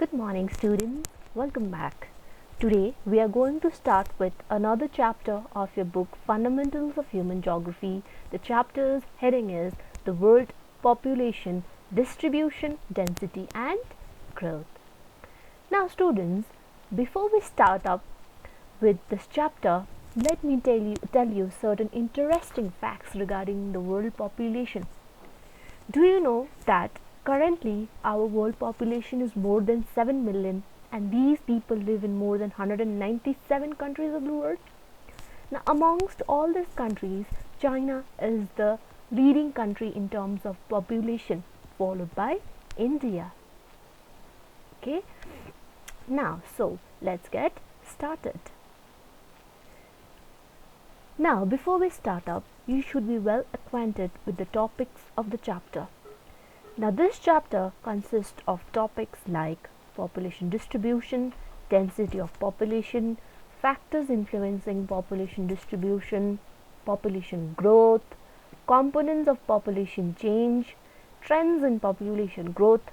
Good morning, students. Welcome back. Today, we are going to start with another chapter of your book Fundamentals of Human Geography. The chapter's heading is The World Population, Distribution, Density, and Growth. Now, students, before we start up with this chapter, let me tell you certain interesting facts regarding the world population. Do you know that currently our world population is more than 7 million and these people live in more than 197 countries of the world? Now, amongst all these countries, China is the leading country in terms of population, followed by India. Okay, now so let's get started. Now, before we start up, you should be well acquainted with the topics of the chapter. Now, this chapter consists of topics like population distribution, density of population, factors influencing population distribution, population growth, components of population change, trends in population growth,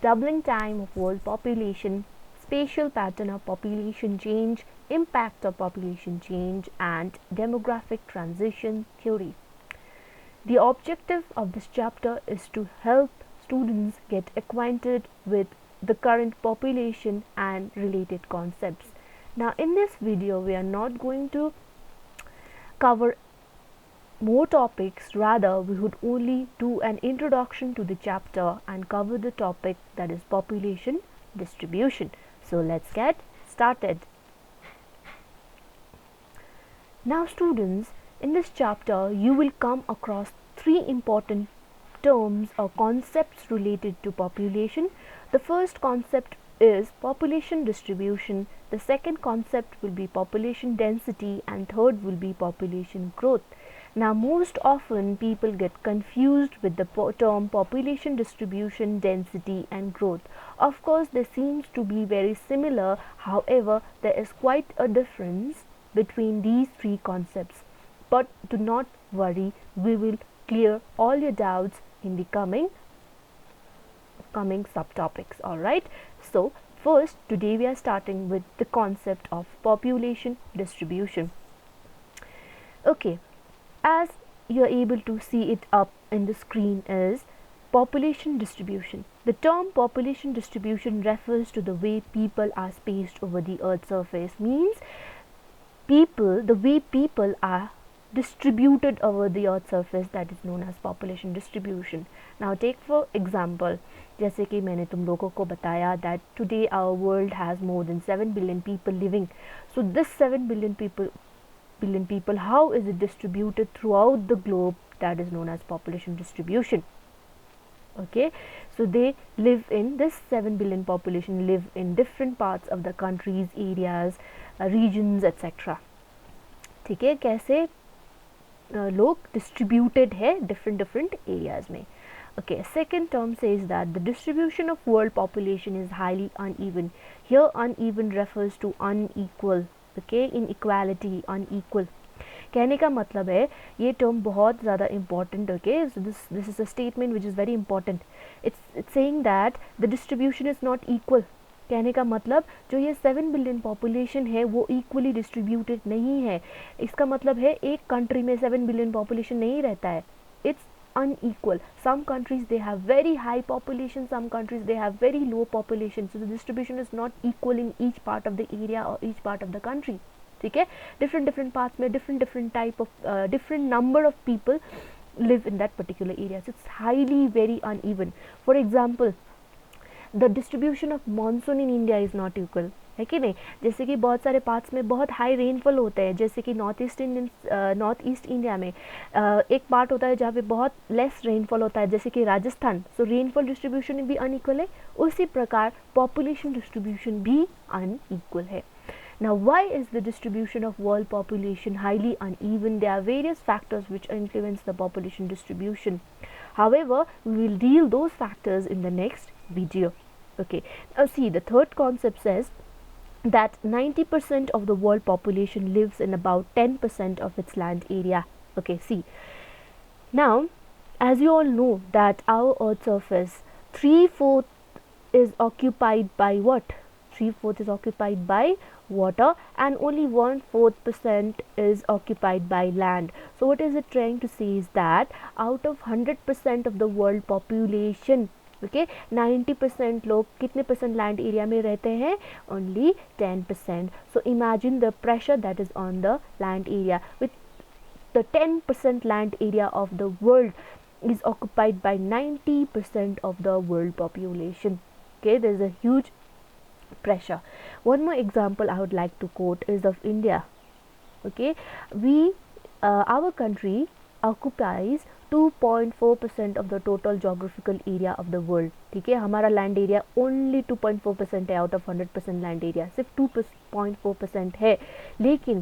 doubling time of world population, spatial pattern of population change, impact of population change, and demographic transition theory. The objective of this chapter is to help students get acquainted with the current population and related concepts. Now, in this video, we are not going to cover more topics, rather we would only do an introduction to the chapter and cover the topic that is population distribution. So let's get started. Now, students, in this chapter you will come across three important terms or concepts related to population. The first concept is population distribution, the second concept will be population density, and third will be population growth. Now, most often people get confused with the term population distribution, density, and growth. Of course, they seem to be very similar, however, there is quite a difference between these three concepts. But do not worry, we will clear all your doubts in the coming subtopics. Alright, so first, today we are starting with the concept of population distribution. Okay, as you are able to see it up in the screen is population distribution. The term population distribution refers to the way people are spaced over the earth's surface, means the way people are distributed over the earth surface, that is known as population distribution. Now, take for example, जैसे कि मैंने तुम लोगों को बताया that today our world has more than 7 billion people living. So this 7 billion people, how is it distributed throughout the globe? That is known as population distribution. Okay, so they live in this 7 billion population live in different parts of the countries, areas, regions, etc. ठीक है, कैसे लोग distributed है different areas में. Okay, second term says that the distribution of world population is highly uneven. Here uneven refers to unequal. Okay, inequality, unequal. कहने का मतलब है ये टर्म बहुत ज़्यादा important. Okay, so this is a statement which is very important. It's saying that the distribution is not equal. कहने का मतलब जो ये 7 बिलियन पॉपुलेशन है वो इक्वली डिस्ट्रीब्यूटेड नहीं है. इसका मतलब है एक कंट्री में 7 बिलियन पॉपुलेशन नहीं रहता है. It's unequal. Some countries they have very high population, some countries they have very low population, so the distribution is not equal in each part of the area or each part of the country. ठीक है, different parts में different type of different number of people live in that particular area, so it's highly very uneven. For example, the distribution of monsoon in India is not equal. है कि नहीं, जैसे कि बहुत सारे पार्ट्स में बहुत हाई रेनफॉल होता है, जैसे कि नॉर्थ ईस्ट इंडिया में एक पार्ट होता है जहाँ पे बहुत लेस रेनफॉल होता है, जैसे कि राजस्थान. सो रेनफॉल डिस्ट्रीब्यूशन भी अनइक्वल है, उसी प्रकार पॉपुलेशन डिस्ट्रीब्यूशन भी अनइक्वल है. Now, why is the distribution of world population highly uneven? There are various factors which influence the population distribution. However, we will deal those factors in the next video. Okay, now see, the third concept says that 90% of the world population lives in about 10% of its land area. Okay, see, now as you all know that our earth surface 3/4 is occupied by what? 3/4 is occupied by water, and only 1/4% is occupied by land. So what is it trying to say is that out of 100% of the world population, okay, 90% लोग कितने percent land area में रहते हैं? Only 10%. So imagine the pressure that is on the land area. With the 10% land area of the world is occupied by 90% of the world population. Okay, there is a huge pressure. One more example I would like to quote is of India. Okay, our country occupies 2.4% of the total geographical area of the world. ठीक है, हमारा land area only 2.4% है out of 100% land area. सिर्फ 2.4% है, लेकिन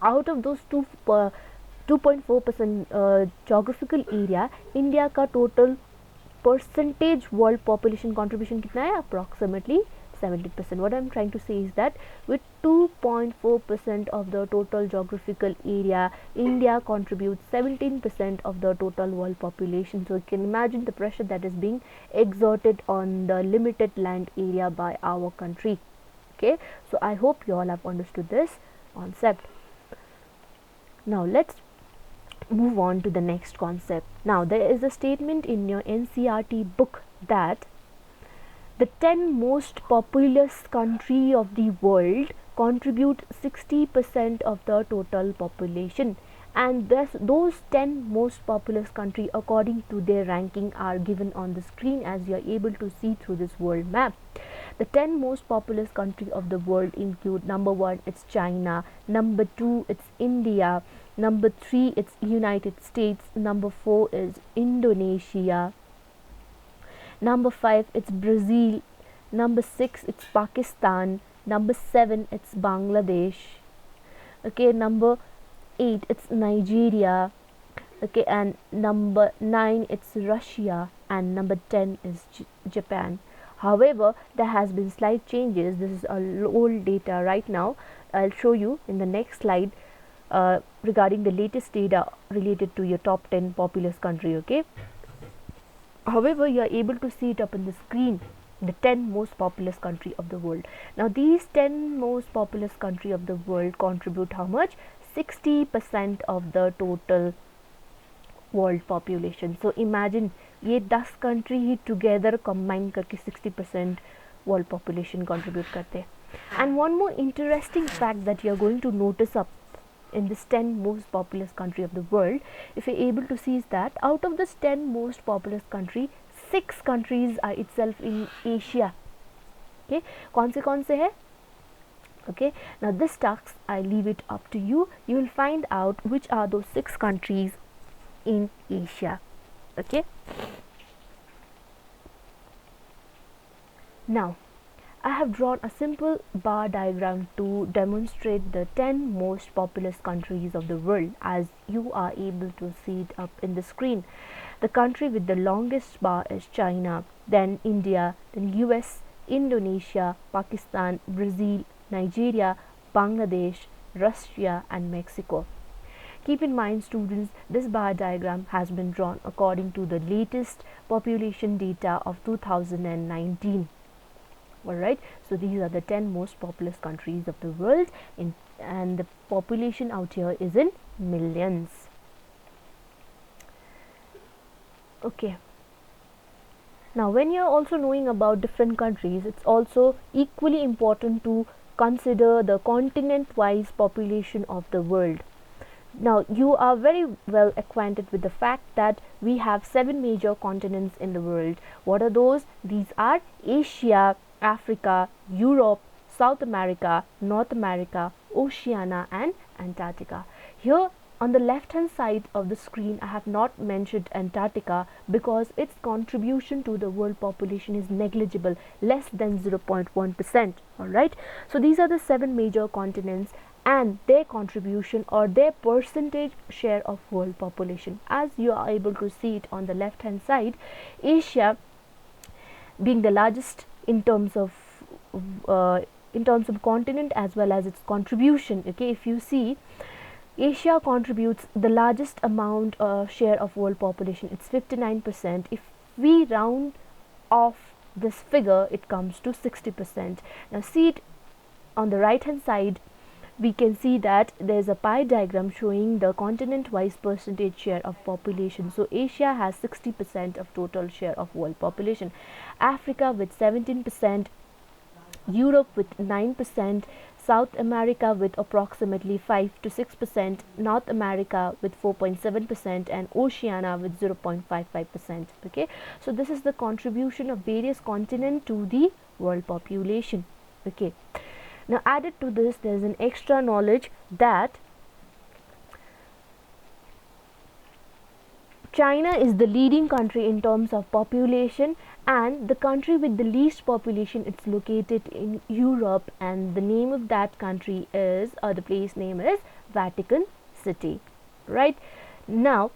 out of those 2.4% geographical area, India का total percentage world population contribution कितना है? Approximately 70%. What I'm trying to say is that with 2.4% of the total geographical area, India contributes 17% of the total world population. So you can imagine the pressure that is being exerted on the limited land area by our country. Okay, so I hope you all have understood this concept. Now let's move on to the next concept. Now there is a statement in your NCERT book that the 10 most populous country of the world contribute 60% of the total population, and those 10 most populous country according to their ranking are given on the screen as you are able to see through this world map. The 10 most populous country of the world include: number 1 it's China, number 2 it's India, number 3 it's United States, number 4 is Indonesia, number 5 it's Brazil, number 6 it's Pakistan, number 7 it's Bangladesh, okay, number 8 it's Nigeria, okay, and number 9 it's Russia, and number 10 is Japan. However, there has been slight changes. This is old data right now. I'll show you in the next slide regarding the latest data related to your top 10 populous country. Okay, however, you are able to see it up on the screen, the 10 most populous country of the world. Now these 10 most populous country of the world contribute how much? 60% of the total world population. So imagine ये 10 country ही together combine करके 60% world population contribute करते हैं. And one more interesting fact that you are going to notice up in this 10 most populous country of the world, if you're able to see, is that out of this 10 most populous country, 6 countries are itself in Asia. Okay, कौन से है? Okay, now this task I leave it up to you. You will find out which are those 6 countries in Asia. Okay, now I have drawn a simple bar diagram to demonstrate the 10 most populous countries of the world, as you are able to see it up in the screen. The country with the longest bar is China, then India, then US, Indonesia, Pakistan, Brazil, Nigeria, Bangladesh, Russia and Mexico. Keep in mind, students, this bar diagram has been drawn according to the latest population data of 2019. Alright, so these are the 10 most populous countries of the world, and the population out here is in millions. Okay, now when you are also knowing about different countries, it's also equally important to consider the continent wise population of the world. Now you are very well acquainted with the fact that we have 7 major continents in the world. What are those? These are Asia, Africa, Europe, South America, North America, Oceania and Antarctica. Here on the left hand side of the screen I have not mentioned Antarctica because its contribution to the world population is negligible, less than 0.1%. Alright, so these are the 7 major continents and their contribution or their percentage share of world population. As you are able to see it on the left hand side, Asia being the largest in terms of continent as well as its contribution. Okay, if you see, Asia contributes the largest amount of share of world population. It's 59%. If we round off this figure, it comes to 60%. Now see it on the right hand side, we can see that there's a pie diagram showing the continent wise percentage share of population. So Asia has 60% of total share of world population, Africa with 17%, Europe with 9%, South America with approximately 5 to 6%, North America with 4.7%, and Oceania with 0.55%. Okay, so this is the contribution of various continents to the world population. Okay, now added to this, there is an extra knowledge that China is the leading country in terms of population, and the country with the least population, it's located in Europe, and the name of that country is, or the place name is, Vatican City. Right now,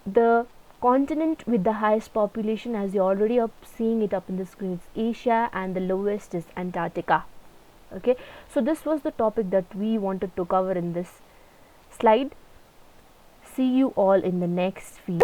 the continent with the highest population, as you already are seeing it up in the screen, is Asia, and the lowest is Antarctica. Okay, so this was the topic that we wanted to cover in this slide. See you all in the next video.